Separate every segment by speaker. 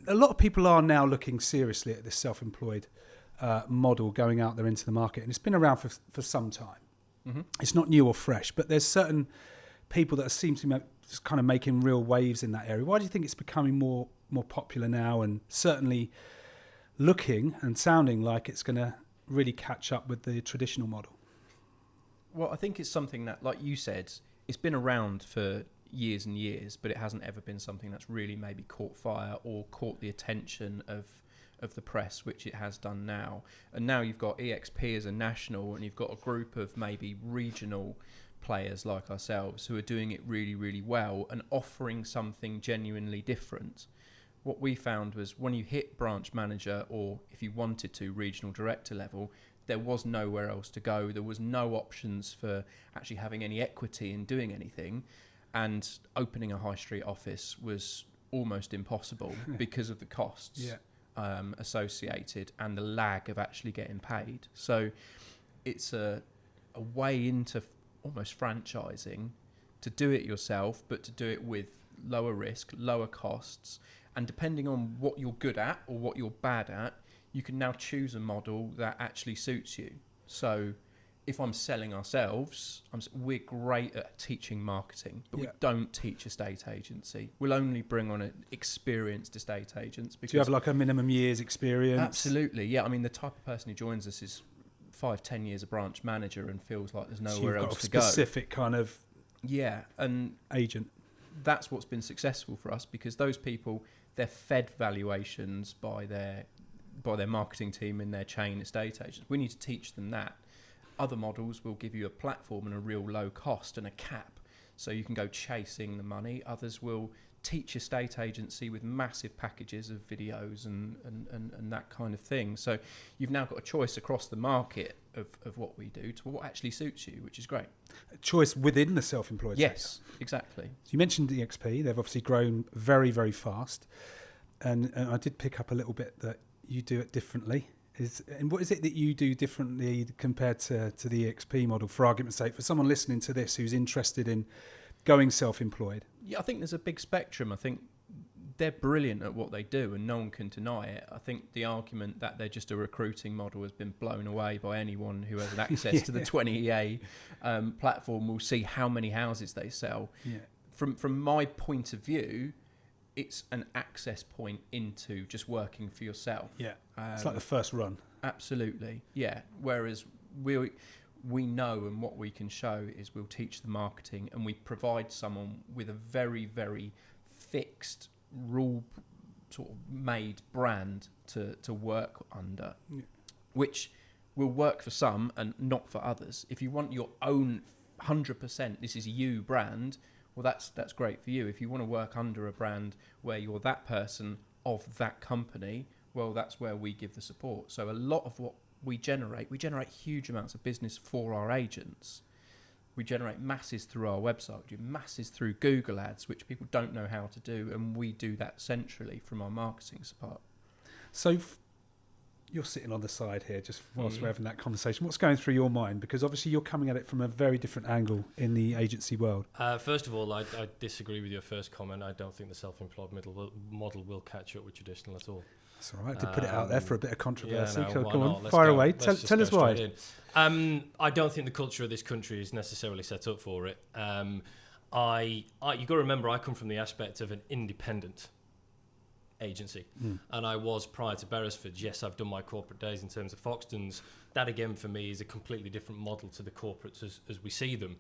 Speaker 1: a lot of people are now looking seriously at this self-employed model going out there into the market, and it's been around for some time. Mm-hmm. It's not new or fresh, but there's certain people that seem to be just kind of making real waves in that area. Why do you think it's becoming more popular now, and certainly looking and sounding like it's going to really catch up with the traditional model?
Speaker 2: Well, I think it's something that, like you said, it's been around for years and years, but it hasn't ever been something that's really maybe caught fire or caught the attention of the press, which it has done now. And now you've got EXP as a national, and you've got a group of maybe regional players like ourselves who are doing it really, really well and offering something genuinely different. What we found was when you hit branch manager, or if you wanted to, regional director level, there was nowhere else to go. There was no options for actually having any equity in doing anything. And opening a high street office was almost impossible because of the costs associated and the lag of actually getting paid. So it's a way into almost franchising, to do it yourself, but to do it with lower risk, lower costs. And depending on what you're good at or what you're bad at, you can now choose a model that actually suits you. So if I'm selling ourselves, we're great at teaching marketing, but we don't teach estate agency. We'll only bring on experienced estate agents. Because
Speaker 1: do you have like a minimum years experience?
Speaker 2: Absolutely, yeah. I mean, the type of person who joins us is 5-10 years a branch manager and feels like there's nowhere else to go.
Speaker 1: Specific kind of
Speaker 2: and
Speaker 1: agent.
Speaker 2: That's what's been successful for us, because those people, they're fed valuations by their marketing team in their chain estate agents. We need to teach them that. Other models will give you a platform and a real low cost and a cap, so you can go chasing the money. Others will teach estate agency with massive packages of videos and that kind of thing. So you've now got a choice across the market of what we do to what actually suits you, which is great.
Speaker 1: A choice within the self-employed
Speaker 2: Yes,
Speaker 1: sector.
Speaker 2: exactly.
Speaker 1: You mentioned EXP. They've obviously grown very, very fast. And I did pick up a little bit that you do it differently. And what is it that you do differently compared to the EXP model, for argument's sake, for someone listening to this who's interested in going self-employed?
Speaker 2: Yeah, I think there's a big spectrum. I think they're brilliant at what they do and no one can deny it. I think the argument that they're just a recruiting model has been blown away by anyone who has access to the 20EA platform. Will see how many houses they sell. Yeah. From my point of view, it's an access point into just working for yourself.
Speaker 1: Yeah, it's like the first run.
Speaker 2: Absolutely, yeah. Whereas we know, and what we can show is we'll teach the marketing, and we provide someone with a very, very fixed, rule sort of made brand to work under, which will work for some and not for others. If you want your own 100%, this is you brand, well, that's great for you. If you want to work under a brand where you're that person of that company, well, that's where we give the support. So a lot of what we generate huge amounts of business for our agents. We generate masses through our website, we do masses through Google ads, which people don't know how to do, and we do that centrally from our marketing support.
Speaker 1: So you're sitting on the side here just whilst we're having that conversation. What's going through your mind? Because obviously you're coming at it from a very different angle in the agency world.
Speaker 3: First of all, I disagree with your first comment. I don't think the self-employed model will catch up with traditional at all.
Speaker 1: That's all right, to put it out there for a bit of controversy.
Speaker 3: Yeah, no,
Speaker 1: Come on, fire away. Tell us why.
Speaker 3: I don't think the culture of this country is necessarily set up for it. You've got to remember, I come from the aspect of an independent agency, and I was prior to Beresford. Yes, I've done my corporate days in terms of Foxtons. That again for me is a completely different model to the corporates as we see them.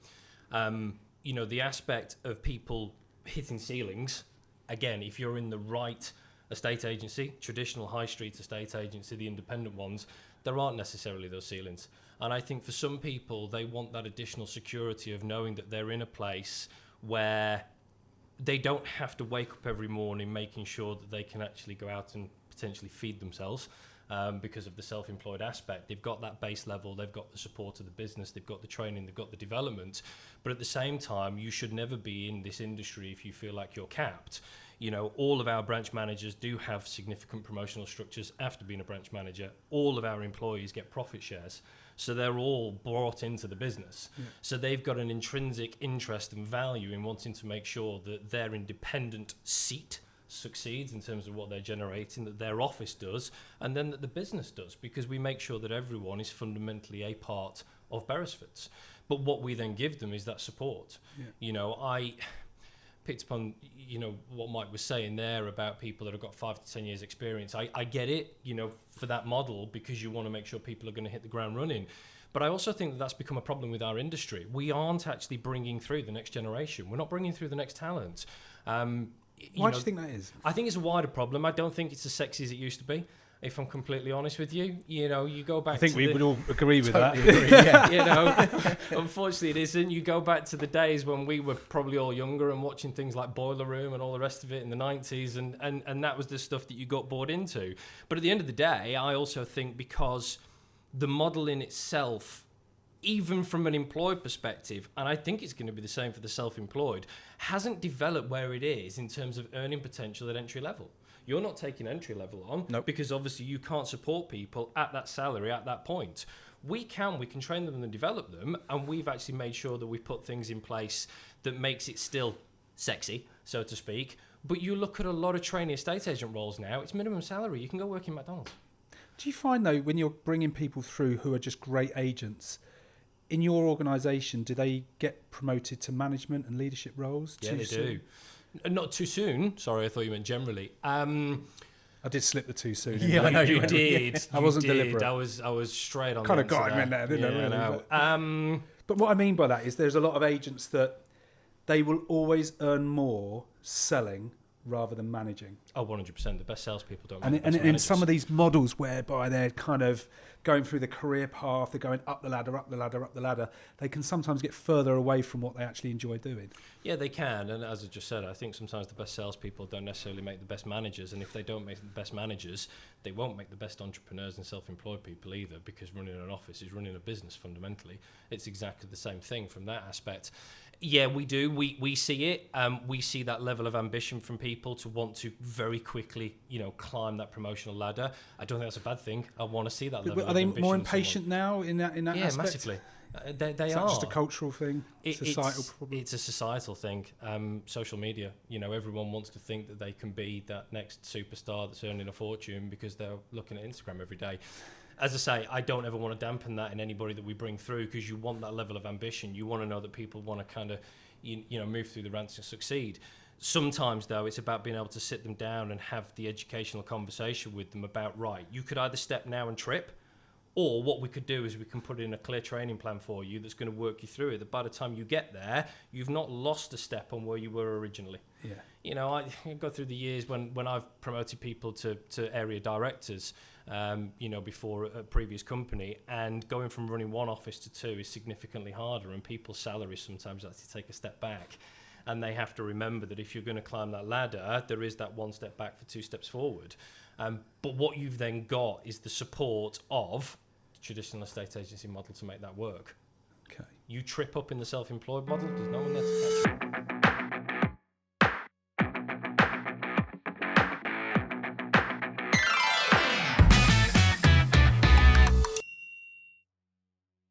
Speaker 3: The aspect of people hitting ceilings, again, if you're in the right estate agency, traditional high street estate agency, the independent ones, there aren't necessarily those ceilings. And I think for some people, they want that additional security of knowing that they're in a place where they don't have to wake up every morning making sure that they can actually go out and potentially feed themselves because of the self-employed aspect. They've got that base level, they've got the support of the business, they've got the training, they've got the development. But at the same time, you should never be in this industry if you feel like you're capped. All of our branch managers do have significant promotional structures after being a branch manager. All of our employees get profit shares. So they're all brought into the business. Yeah. So they've got an intrinsic interest and value in wanting to make sure that their independent seat, succeeds in terms of what they're generating, that their office does, and then that the business does, because we make sure that everyone is fundamentally a part of Beresford's. But what we then give them is that support. Yeah. I picked upon, what Mike was saying there about people that have got 5 to 10 years experience. I get it, for that model, because you want to make sure people are going to hit the ground running. But I also think that that's become a problem with our industry. We aren't actually bringing through the next generation. We're not bringing through the next talent.
Speaker 1: Why do you think that is?
Speaker 3: I think it's a wider problem. I don't think it's as sexy as it used to be, if I'm completely honest with you. You go back to
Speaker 1: I think we would all agree with that.
Speaker 2: Agree, yeah.
Speaker 3: Unfortunately it isn't. You go back to the days when we were probably all younger and watching things like Boiler Room and all the rest of it in the 90s, and that was the stuff that you got bored into. But at the end of the day, I also think because the model in itself, even from an employed perspective, and I think it's going to be the same for the self-employed, hasn't developed where it is in terms of earning potential at entry level. You're not taking entry level on,
Speaker 2: Nope.
Speaker 3: because obviously you can't support people at that salary at that point. We can train them and develop them, and we've actually made sure that we put things in place that makes it still sexy, so to speak. But you look at a lot of trainee estate agent roles now, it's minimum salary. You can go work in McDonald's.
Speaker 1: Do you find, though, when you're bringing people through who are just great agents, in your organisation, do they get promoted to management and leadership roles?
Speaker 3: Yeah, they do. Not too soon. Sorry, I thought you meant generally.
Speaker 1: I did slip the too soon.
Speaker 2: Yeah, I know
Speaker 3: you did.
Speaker 1: I wasn't deliberate.
Speaker 3: I was straight on.
Speaker 1: Kind of
Speaker 3: the
Speaker 1: got
Speaker 3: answer
Speaker 1: him in there, didn't I? Really?
Speaker 3: No.
Speaker 1: But what I mean by that is there's a lot of agents that they will always earn more selling rather than managing.
Speaker 3: Oh, 100%. The best salespeople don't.
Speaker 1: And in some of these models whereby they're kind of going through the career path, they're going up the ladder, they can sometimes get further away from what they actually enjoy doing.
Speaker 3: Yeah, they can. And as I just said, I think sometimes the best salespeople don't necessarily make the best managers. And if they don't make the best managers, they won't make the best entrepreneurs and self-employed people either, because running an office is running a business fundamentally. It's exactly the same thing from that aspect. Yeah, we do. We see it. We see that level of ambition from people to want to very quickly, climb that promotional ladder. I don't think that's a bad thing. I want to see that level of ambition.
Speaker 1: Are they more impatient now in that aspect?
Speaker 3: Yeah, massively. They
Speaker 1: Is that
Speaker 3: are.
Speaker 1: just a cultural thing? Societal problem?
Speaker 3: It's a societal thing. Social media, everyone wants to think that they can be that next superstar that's earning a fortune because they're looking at Instagram every day. As I say, I don't ever want to dampen that in anybody that we bring through, because you want that level of ambition. You want to know that people want to kind of, move through the ranks and succeed. Sometimes, though, it's about being able to sit them down and have the educational conversation with them about, right, you could either step now and trip, or what we could do is we can put in a clear training plan for you that's going to work you through it, that by the time you get there, you've not lost a step on where you were originally.
Speaker 1: Yeah.
Speaker 3: I go through the years when I've promoted people to area directors, before a previous company, and going from running one office to two is significantly harder, and people's salaries sometimes have to take a step back. And they have to remember that if you're going to climb that ladder, there is that one step back for two steps forward. But what you've then got is the support of the traditional estate agency model to make that work.
Speaker 1: Okay.
Speaker 3: You trip up in the self-employed model, there's no one there to catch you.